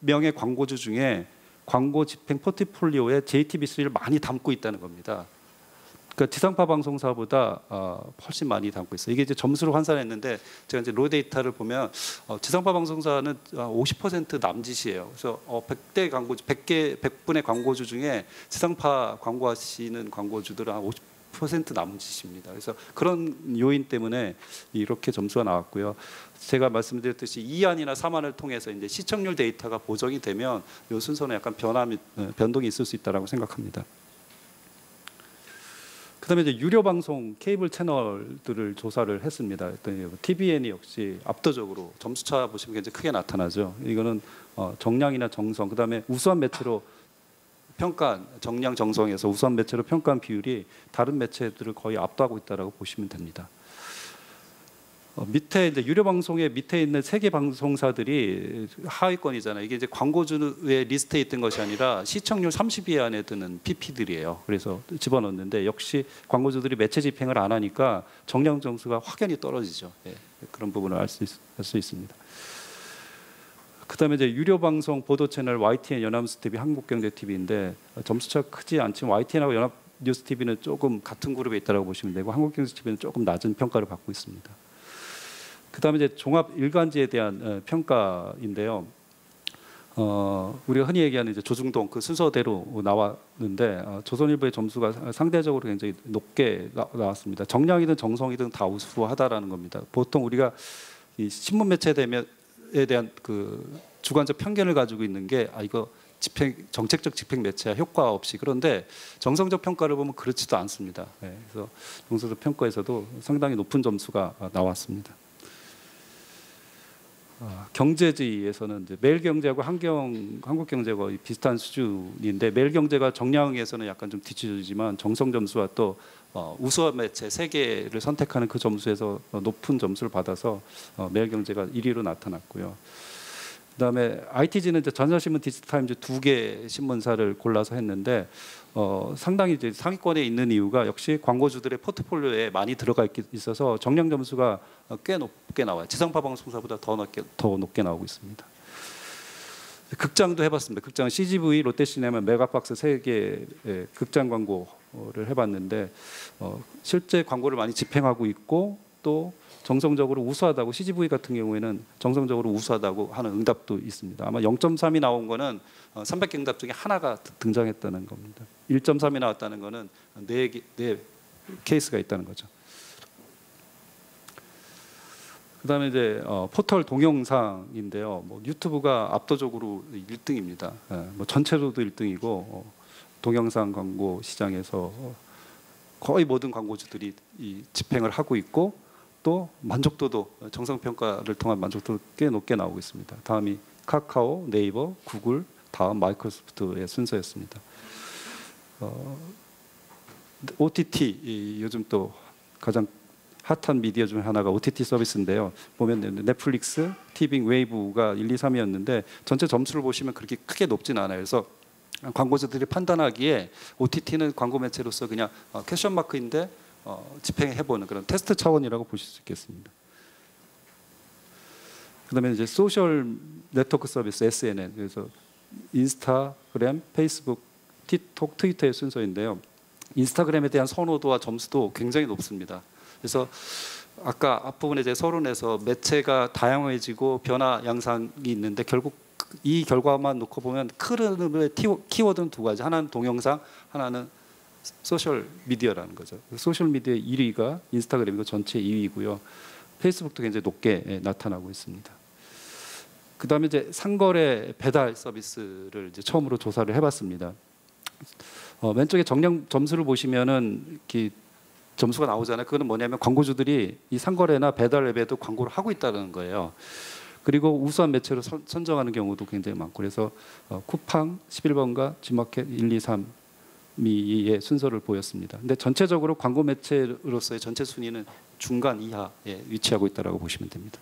100명의 광고주 중에 광고 집행 포트폴리오에 JTBC를 많이 담고 있다는 겁니다. 그러니까 지상파 방송사보다 훨씬 많이 담고 있어요. 이게 이제 점수로 환산했는데 제가 이제 로 데이터를 보면 지상파 방송사는 50% 남짓이에요. 그래서 100대 광고주, 100분의 광고주 중에 지상파 광고하시는 광고주들은 한 50% 남짓입니다. 그래서 그런 요인 때문에 이렇게 점수가 나왔고요. 제가 말씀드렸듯이 2안이나 3안을 통해서 이제 시청률 데이터가 보정이 되면 이 순서는 약간 변동이 있을 수 있다라고 생각합니다. 그다음에 이제 유료 방송 케이블 채널들을 조사를 했습니다. TVN이 역시 압도적으로 점수차 보시면 굉장히 크게 나타나죠. 이거는 정량이나 정성, 그다음에 우수한 매체로 평가한 정량 정성에서 우수한 매체로 평가한 비율이 다른 매체들을 거의 압도하고 있다라고 보시면 됩니다. 밑에 이제 유료 방송의 밑에 있는 3개 방송사들이 하위권이잖아요. 이게 이제 광고주의 리스트에 있던 것이 아니라 시청률 30위 안에 드는 PP들이에요. 그래서 집어넣는데 역시 광고주들이 매체 집행을 안 하니까 정량 점수가 확연히 떨어지죠. 예, 그런 부분을 알 수 있습니다. 그다음에 이제 유료 방송 보도 채널 YTN, 연합뉴스 TV, 한국경제 TV인데 점수차 크지 않지만 YTN하고 연합뉴스 TV는 조금 같은 그룹에 있다고 보시면 되고 한국경제 TV는 조금 낮은 평가를 받고 있습니다. 그다음에 이제 종합 일간지에 대한 평가인데요. 우리가 흔히 얘기하는 이제 조중동 그 순서대로 나왔는데 조선일보의 점수가 상대적으로 굉장히 높게 나왔습니다. 정량이든 정성이든 다 우수하다라는 겁니다. 보통 우리가 이 신문 매체에 대한 그 주관적 편견을 가지고 있는 게 이거 정책적 집행 매체야 효과 없이, 그런데 정성적 평가를 보면 그렇지도 않습니다. 네, 그래서 정성적 평가에서도 상당히 높은 점수가 나왔습니다. 경제지에서는 이제 매일경제하고 한국경제가 비슷한 수준인데 매일경제가 정량에서는 약간 좀 뒤처지지만 정성점수와 또 우수한 매체 3개를 선택하는 그 점수에서 높은 점수를 받아서 매일경제가 1위로 나타났고요. 그다음에 ITG는 이제 전자신문, 디지털타임즈 2개 신문사를 골라서 했는데 상당히 이제 상위권에 있는 이유가 역시 광고주들의 포트폴리오에 많이 들어가 있어서 정량 점수가 꽤 높게 나와요. 지상파 방송사보다 더 높게 나오고 있습니다. 극장도 해봤습니다. 극장은 CGV, 롯데시네마, 메가박스 3개 극장 광고를 해봤는데 실제 광고를 많이 집행하고 있고 또 정성적으로 우수하다고, CGV 같은 경우에는 정성적으로 우수하다고 하는 응답도 있습니다. 아마 0.3이 나온 거는 300개 응답 중에 하나가 등장했다는 겁니다. 1.3이 나왔다는 거는 4 케이스가 있다는 거죠. 그다음에 이제 포털 동영상인데요. 뭐 유튜브가 압도적으로 1등입니다. 뭐 전체로도 1등이고 동영상 광고 시장에서 거의 모든 광고주들이 집행을 하고 있고 또 만족도도 정성평가를 통한 만족도도 꽤 높게 나오고 있습니다. 다음이 카카오, 네이버, 구글, 다음 마이크로소프트의 순서였습니다. OTT 요즘 또 가장 핫한 미디어 중 하나가 OTT 서비스인데요. 보면 넷플릭스, 티빙, 웨이브가 1, 2, 3위였는데 전체 점수를 보시면 그렇게 크게 높진 않아요. 그래서 광고주들이 판단하기에 OTT는 광고 매체로서 그냥 퀘션 마크인데 집행해보는 그런 테스트 차원이라고 보실 수 있겠습니다. 그다음에 이제 소셜 네트워크 서비스 SNL, 그래서 인스타그램, 페이스북, 틱톡, 트위터의 순서인데요. 인스타그램에 대한 선호도와 점수도 굉장히 높습니다. 그래서 아까 앞부분에 제 서론에서 매체가 다양해지고 변화 양상이 있는데 결국 이 결과만 놓고 보면 큰 흐름의 키워드는 2가지. 하나는 동영상, 하나는 소셜 미디어라는 거죠. 소셜 미디어 1위가 인스타그램이고 전체 2위고요. 페이스북도 굉장히 높게 나타나고 있습니다. 그다음에 이제 상거래 배달 서비스를 이제 처음으로 조사를 해봤습니다. 왼쪽에 정량 점수를 보시면은 이렇게 점수가 나오잖아요. 그거는 뭐냐면 광고주들이 이 상거래나 배달 앱에도 광고를 하고 있다는 거예요. 그리고 우수한 매체로 선정하는 경우도 굉장히 많고 그래서 쿠팡 11번가 G마켓 1, 2, 3위의 순서를 보였습니다. 근데 전체적으로 광고 매체로서의 전체 순위는 중간 이하에 위치하고 있다고 보시면 됩니다.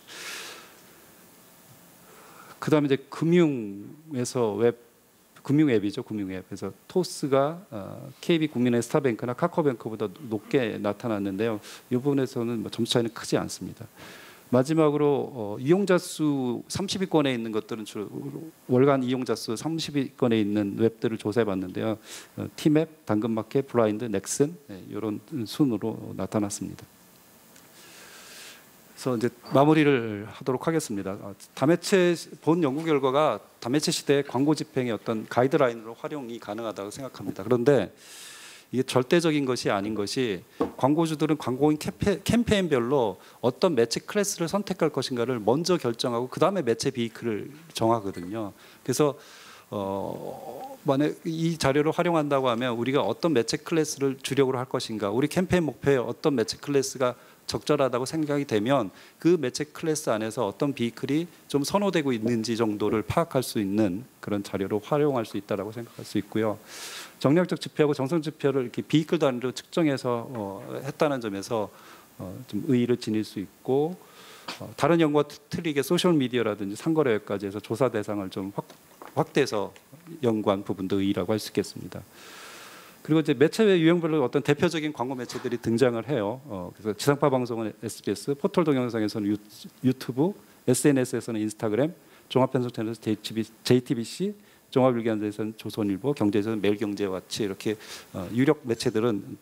그다음에 이제 금융에서 금융 앱이죠. 금융 앱. 그래서 토스가 KB국민의 스타뱅크나 카카오뱅크보다 높게 나타났는데요. 이 부분에서는 뭐 점수 차이는 크지 않습니다. 마지막으로 이용자 수 30위권에 있는 것들은 주로 월간 이용자 수 30위권에 있는 웹들을 조사해봤는데요. 티맵, 당근마켓, 블라인드, 넥슨 이런 순으로 나타났습니다. 그래서 이제 마무리를 하도록 하겠습니다. 다매체 본 연구 결과가 다매체 시대의 광고 집행의 어떤 가이드라인으로 활용이 가능하다고 생각합니다. 그런데 이게 절대적인 것이 아닌 것이 광고주들은 광고인 캠페인별로 어떤 매체 클래스를 선택할 것인가를 먼저 결정하고 그 다음에 매체 비이클을 정하거든요. 그래서 만약 이 자료를 활용한다고 하면 우리가 어떤 매체 클래스를 주력으로 할 것인가, 우리 캠페인 목표에 어떤 매체 클래스가 적절하다고 생각이 되면 그 매체 클래스 안에서 어떤 비이클이 좀 선호되고 있는지 정도를 파악할 수 있는 그런 자료로 활용할 수 있다고 생각할 수 있고요. 정량적 지표하고 정성 지표를 이렇게 비이클 단위로 측정해서 했다는 점에서 좀 의의를 지닐 수 있고 다른 연구와 틀리게 소셜 미디어라든지 상거래까지 해서 조사 대상을 좀 확대해서 연구한 부분도 의의라고 할 수 있겠습니다. 그리고 이제 매체의 유형별로 어떤 대표적인 광고 매체들이 등장을 해요. 그래서 지상파 방송은 SBS, 포털 동영상에서는 유튜브, SNS에서는 인스타그램, 종합편성 채널에서 JTBC, 종합일간지에서는 조선일보, 경제에서는 매일경제와치 이렇게 유력 매체들은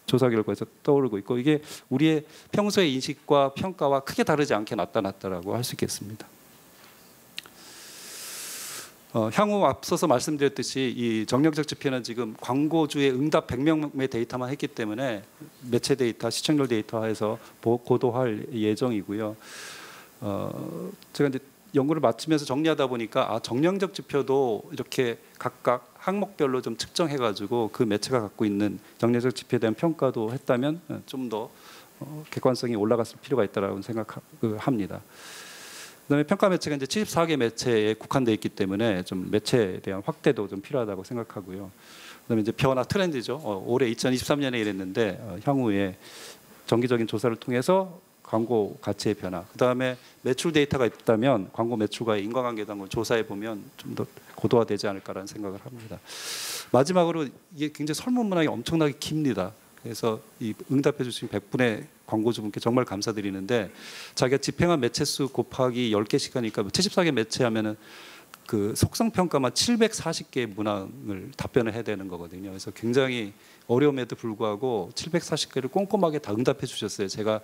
조사 결과에서 떠오르고 있고 이게 우리의 평소의 인식과 평가와 크게 다르지 않게 나타났다라고 할 수 있겠습니다. 향후 앞서서 말씀드렸듯이 이 정량적 지표는 지금 광고주의 응답 100명의 데이터만 했기 때문에 매체 데이터, 시청률 데이터에서 고도할 예정이고요. 제가 이제 연구를 마치면서 정리하다 보니까 정량적 지표도 이렇게 각각 항목별로 좀 측정해가지고 그 매체가 갖고 있는 정량적 지표에 대한 평가도 했다면 좀 더 객관성이 올라갔을 필요가 있다고 생각합니다. 그다음에 평가 매체가 이제 74개 매체에 국한돼 있기 때문에 좀 매체에 대한 확대도 좀 필요하다고 생각하고요. 그다음에 이제 변화 트렌드죠. 올해 2023년에 이랬는데 향후에 정기적인 조사를 통해서 광고 가치의 변화, 그다음에 매출 데이터가 있다면 광고 매출과의 인과관계도 한번 조사해 보면 좀 더 고도화되지 않을까라는 생각을 합니다. 마지막으로 이게 굉장히 설문 문항이 엄청나게 깁니다. 그래서 이 응답해 주신 100분의 광고주분께 정말 감사드리는데, 자기가 집행한 매체 수 곱하기 10개 시간이니까 74개 매체하면은 그 속성 평가만 740개 문항을 답변을 해야 되는 거거든요. 그래서 굉장히 어려움에도 불구하고 740개를 꼼꼼하게 다 응답해 주셨어요. 제가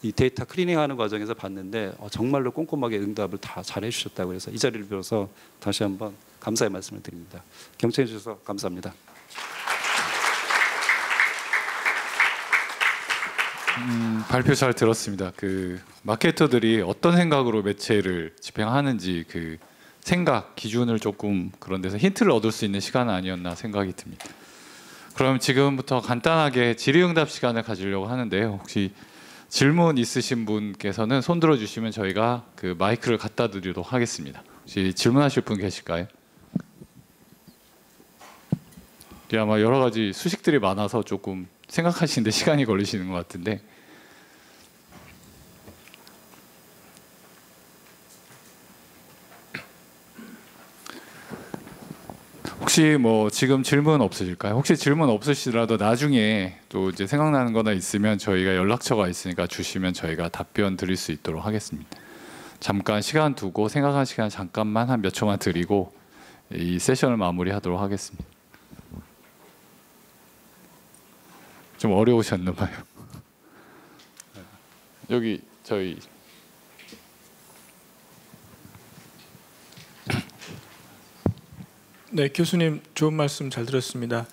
이 데이터 클리닝하는 과정에서 봤는데 정말로 꼼꼼하게 응답을 다 잘해 주셨다고 해서 이 자리를 빌어서 다시 한번 감사의 말씀을 드립니다. 경청해 주셔서 감사합니다. 발표 잘 들었습니다. 그 마케터들이 어떤 생각으로 매체를 집행하는지 그 생각 기준을 조금 그런 데서 힌트를 얻을 수 있는 시간은 아니었나 생각이 듭니다. 그럼 지금부터 간단하게 질의응답 시간을 가지려고 하는데요. 혹시 질문 있으신 분께서는 손 들어주시면 저희가 그 마이크를 갖다 드리도록 하겠습니다. 혹시 질문하실 분 계실까요? 아마 여러 가지 수식들이 많아서 조금 생각하시는데 시간이 걸리시는 것 같은데, 혹시 뭐 지금 질문 없으실까요? 혹시 질문 없으시더라도 나중에 또 이제 생각나는 거나 있으면 저희가 연락처가 있으니까 주시면 저희가 답변 드릴 수 있도록 하겠습니다. 잠깐 시간 두고 생각한 시간 잠깐만 한 몇 초만 드리고 이 세션을 마무리하도록 하겠습니다. 좀 어려우셨나 봐요. 여기 저희 네, 교수님 좋은 말씀 잘 들었습니다.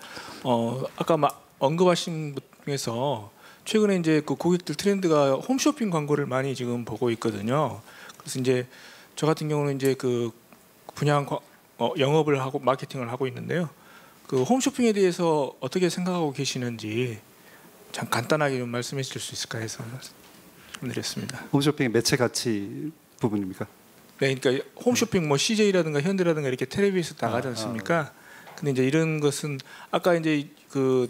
아까 언급하신 것 중에서 최근에 이제 그 고객들 트렌드가 홈쇼핑 광고를 많이 지금 보고 있거든요. 그래서 이제 저 같은 경우는 이제 그 분야 영업을 하고 마케팅을 하고 있는데요. 그 홈쇼핑에 대해서 어떻게 생각하고 계시는지 참 간단하게 좀 말씀해 주실 수 있을까 해서 말씀드렸습니다. 홈쇼핑의 매체 가치 부분입니까? 네, 그러니까 홈쇼핑 뭐 CJ라든가 현대라든가 이렇게 텔레비에서 나가지 않습니까? 근데 이제 이런 것은 아까 이제 그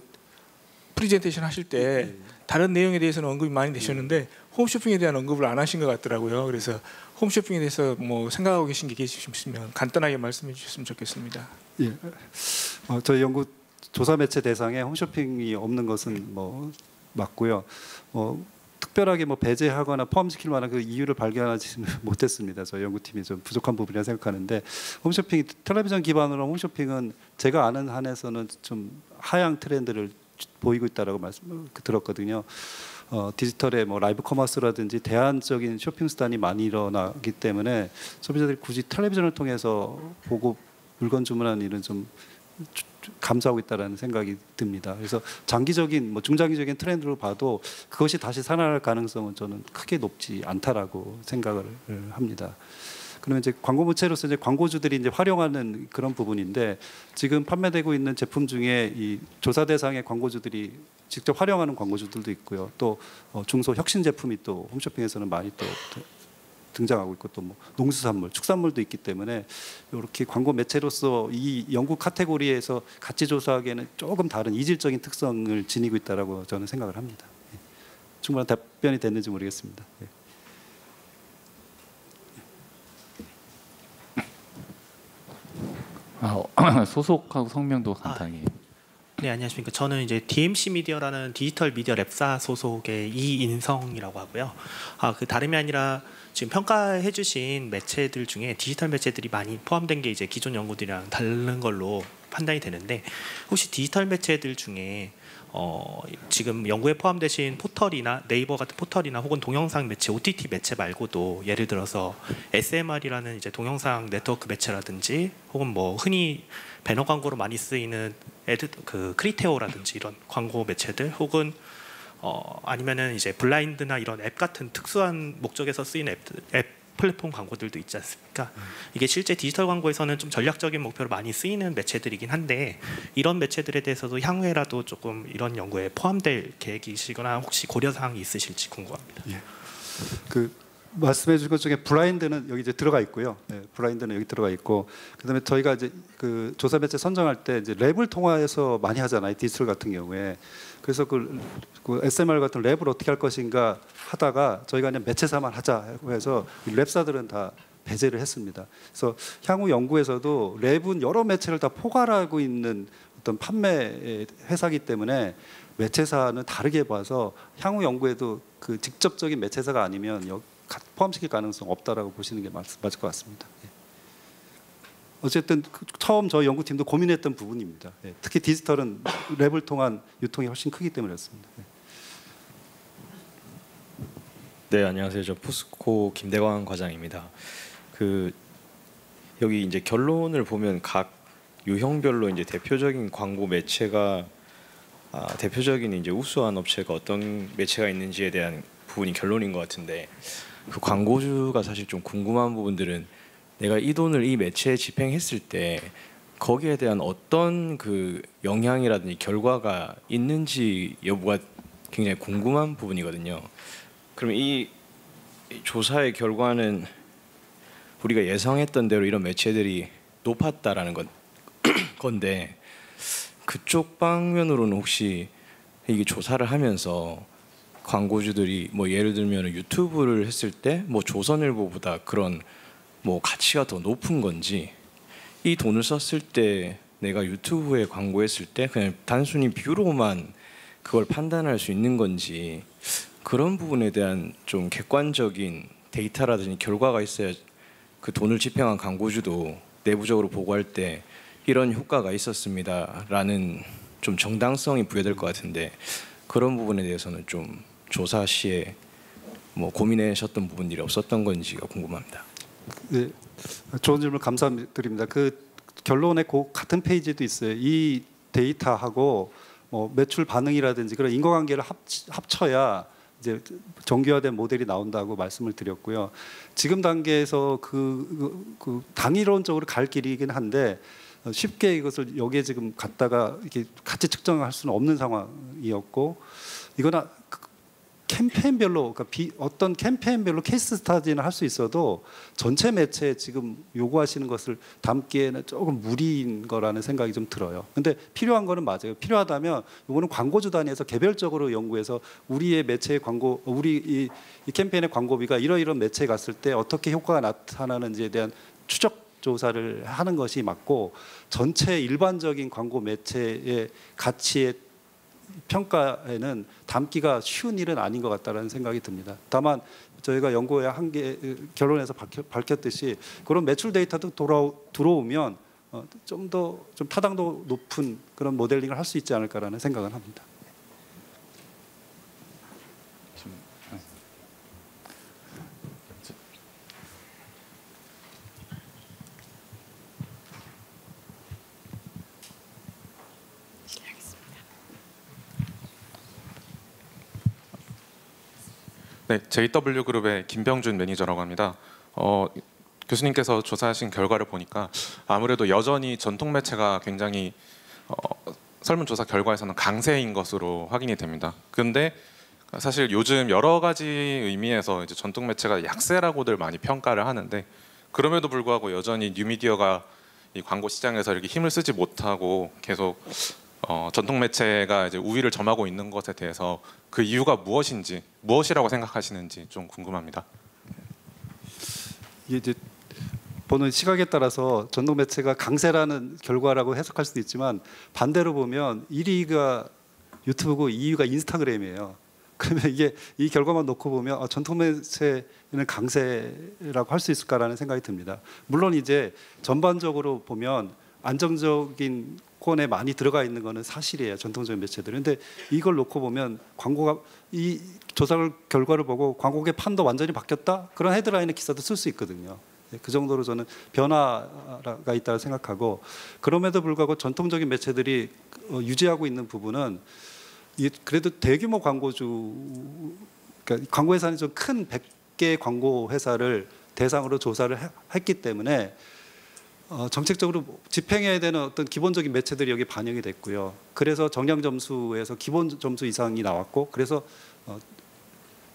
프레젠테이션 하실 때 다른 내용에 대해서는 언급이 많이 되셨는데 홈쇼핑에 대한 언급을 안 하신 것 같더라고요. 그래서 홈쇼핑에 대해서 뭐 생각하고 계신 게 계시면 간단하게 말씀해 주셨으면 좋겠습니다. 예, 저희 연구 조사 매체 대상에 홈쇼핑이 없는 것은 뭐 맞고요. 특별하게 뭐 배제하거나 포함시킬 만한 그 이유를 발견하지 못했습니다. 저희 연구팀이 좀 부족한 부분이라 생각하는데, 홈쇼핑 텔레비전 기반으로 홈쇼핑은 제가 아는 한에서는 좀 하향 트렌드를 보이고 있다라고 들었거든요. 디지털의 뭐 라이브 커머스라든지 대안적인 쇼핑 수단이 많이 일어나기 때문에 소비자들이 굳이 텔레비전을 통해서 보고 물건 주문하는 일은 좀 감소하고 있다라는 생각이 듭니다. 그래서 장기적인 뭐 중장기적인 트렌드로 봐도 그것이 다시 살아날 가능성은 저는 크게 높지 않다라고 생각을 합니다. 그러면 이제 광고 매체로서 이제 광고주들이 이제 활용하는 그런 부분인데, 지금 판매되고 있는 제품 중에 이 조사 대상의 광고주들이 직접 활용하는 광고주들도 있고요. 또 중소 혁신 제품이 또 홈쇼핑에서는 많이 또 등장하고 있고, 또 뭐 농수산물, 축산물도 있기 때문에 이렇게 광고 매체로서 이 연구 카테고리에서 가치 조사하기에는 조금 다른 이질적인 특성을 지니고 있다라고 저는 생각을 합니다. 충분한 답변이 됐는지 모르겠습니다. 소속하고 성명도 간단히. 네, 안녕하십니까. 저는 이제 DMC 미디어라는 디지털 미디어 랩사 소속의 이인성이라고 하고요. 그 다름이 아니라 지금 평가해주신 매체들 중에 디지털 매체들이 많이 포함된 게 이제 기존 연구들이랑 다른 걸로 판단이 되는데, 혹시 디지털 매체들 중에 지금 연구에 포함되신 포털이나 네이버 같은 포털이나 혹은 동영상 매체, OTT 매체 말고도 예를 들어서 SMR이라는 이제 동영상 네트워크 매체라든지 혹은 뭐 흔히 배너 광고로 많이 쓰이는 크리테오라든지 이런 광고 매체들, 혹은 아니면은 이제 블라인드나 이런 앱 같은 특수한 목적에서 쓰이는 앱 플랫폼 광고들도 있지 않습니까? 이게 실제 디지털 광고에서는 좀 전략적인 목표로 많이 쓰이는 매체들이긴 한데, 이런 매체들에 대해서도 향후에라도 조금 이런 연구에 포함될 계획이시거나 혹시 고려 사항이 있으실지 궁금합니다. 예. 그 말씀해 주신 것 중에 블라인드는 여기 이제 들어가 있고요. 네, 블라인드는 여기 들어가 있고, 그다음에 저희가 이제 그 조사 매체 선정할 때 이제 랩을 통해서 많이 하잖아요. 디지털 같은 경우에. 그래서 그 SMR 같은 랩을 어떻게 할 것인가 하다가 저희가 그냥 매체사만 하자고 해서 이 랩사들은 다 배제를 했습니다. 그래서 향후 연구에서도 랩은 여러 매체를 다 포괄하고 있는 어떤 판매 회사이기 때문에 매체사는 다르게 봐서 향후 연구에도 그 직접적인 매체사가 아니면 포함시킬 가능성 없다라고 보시는 게 맞을 것 같습니다. 예. 어쨌든 처음 저희 연구팀도 고민했던 부분입니다. 예. 특히 디지털은 랩을 통한 유통이 훨씬 크기 때문에 그렇습니다. 예. 네, 안녕하세요. 저 포스코 김대광 과장입니다. 그 여기 이제 결론을 보면 각 유형별로 이제 대표적인 광고 매체가 대표적인 이제 우수한 업체가 어떤 매체가 있는지에 대한 부분이 결론인 것 같은데, 그 광고주가 사실 좀 궁금한 부분들은 내가 이 돈을 이 매체에 집행했을 때 거기에 대한 어떤 그 영향이라든지 결과가 있는지 여부가 굉장히 궁금한 부분이거든요. 그러면 이 조사의 결과는 우리가 예상했던 대로 이런 매체들이 높았다라는 건데, 그쪽 방면으로는 혹시 이게 조사를 하면서 광고주들이 뭐 예를 들면 유튜브를 했을 때 뭐 조선일보보다 그런 뭐 가치가 더 높은 건지, 이 돈을 썼을 때 내가 유튜브에 광고했을 때 그냥 단순히 뷰로만 그걸 판단할 수 있는 건지, 그런 부분에 대한 좀 객관적인 데이터라든지 결과가 있어야 그 돈을 집행한 광고주도 내부적으로 보고할 때 이런 효과가 있었습니다라는 좀 정당성이 부여될 것 같은데, 그런 부분에 대해서는 좀 조사 시에 뭐 고민하셨던 부분들이 없었던 건지가 궁금합니다. 네, 좋은 질문 감사드립니다. 그 결론에 같은 페이지도 있어요. 이 데이터하고 뭐 매출 반응이라든지 그런 인과관계를 합쳐야 이제 정교화된 모델이 나온다고 말씀을 드렸고요. 지금 단계에서 그 당이론적으로 갈 길이긴 한데 쉽게 이것을 여기에 지금 갖다가 이렇게 같이 측정할 수는 없는 상황이었고, 이거나 캠페인별로, 그러니까 어떤 캠페인별로 케이스 스타디는 할 수 있어도 전체 매체에 지금 요구하시는 것을 담기에는 조금 무리인 거라는 생각이 좀 들어요. 근데 필요한 거는 맞아요. 필요하다면 이거는 광고주 단위에서 개별적으로 연구해서 우리의 매체의 광고, 우리 이 캠페인의 광고비가 이러이러한 매체에 갔을 때 어떻게 효과가 나타나는지에 대한 추적 조사를 하는 것이 맞고, 전체 일반적인 광고 매체의 가치의 평가에는 담기가 쉬운 일은 아닌 것 같다는 생각이 듭니다. 다만 저희가 연구의 한계 결론에서 밝혔듯이 그런 매출 데이터도 들어오면 좀 더 좀 타당도 높은 그런 모델링을 할 수 있지 않을까라는 생각을 합니다. 네, JW그룹의 김병준 매니저라고 합니다. 교수님께서 조사하신 결과를 보니까 아무래도 여전히 전통 매체가 굉장히 설문조사 결과에서는 강세인 것으로 확인이 됩니다. 그런데 사실 요즘 여러 가지 의미에서 이제 전통 매체가 약세라고들 많이 평가를 하는데, 그럼에도 불구하고 여전히 뉴미디어가 이 광고 시장에서 이렇게 힘을 쓰지 못하고 계속 전통 매체가 이제 우위를 점하고 있는 것에 대해서 그 이유가 무엇이라고 생각하시는지 좀 궁금합니다. 이제 보는 시각에 따라서 전통 매체가 강세라는 결과라고 해석할 수도 있지만, 반대로 보면 1위가 유튜브고 2위가 인스타그램이에요. 그러면 이게 이 결과만 놓고 보면 전통 매체는 강세라고 할 수 있을까라는 생각이 듭니다. 물론 이제 전반적으로 보면 안정적인 권에 많이 들어가 있는 거는 사실이에요. 전통적인 매체들은. 근데 이걸 놓고 보면 광고가 이 조사 결과를 보고 광고의 판도 완전히 바뀌었다? 그런 헤드라인의 기사도 쓸 수 있거든요. 그 정도로 저는 변화가 있다고 생각하고, 그럼에도 불구하고 전통적인 매체들이 유지하고 있는 부분은 그래도 대규모 광고주, 그러니까 광고 회사는 좀 큰 100개 광고 회사를 대상으로 조사를 했기 때문에 정책적으로 집행해야 되는 어떤 기본적인 매체들이 여기 반영이 됐고요. 그래서 정량 점수에서 기본 점수 이상이 나왔고, 그래서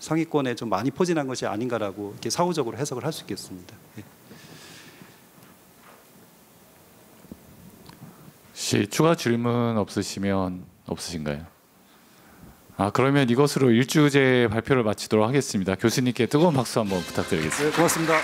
상위권에 좀 많이 포진한 것이 아닌가라고 이렇게 사후적으로 해석을 할 수 있겠습니다. 예. 혹시 추가 질문 없으신가요? 그러면 이것으로 일주제 발표를 마치도록 하겠습니다. 교수님께 뜨거운 박수 한번 부탁드리겠습니다. 네, 고맙습니다.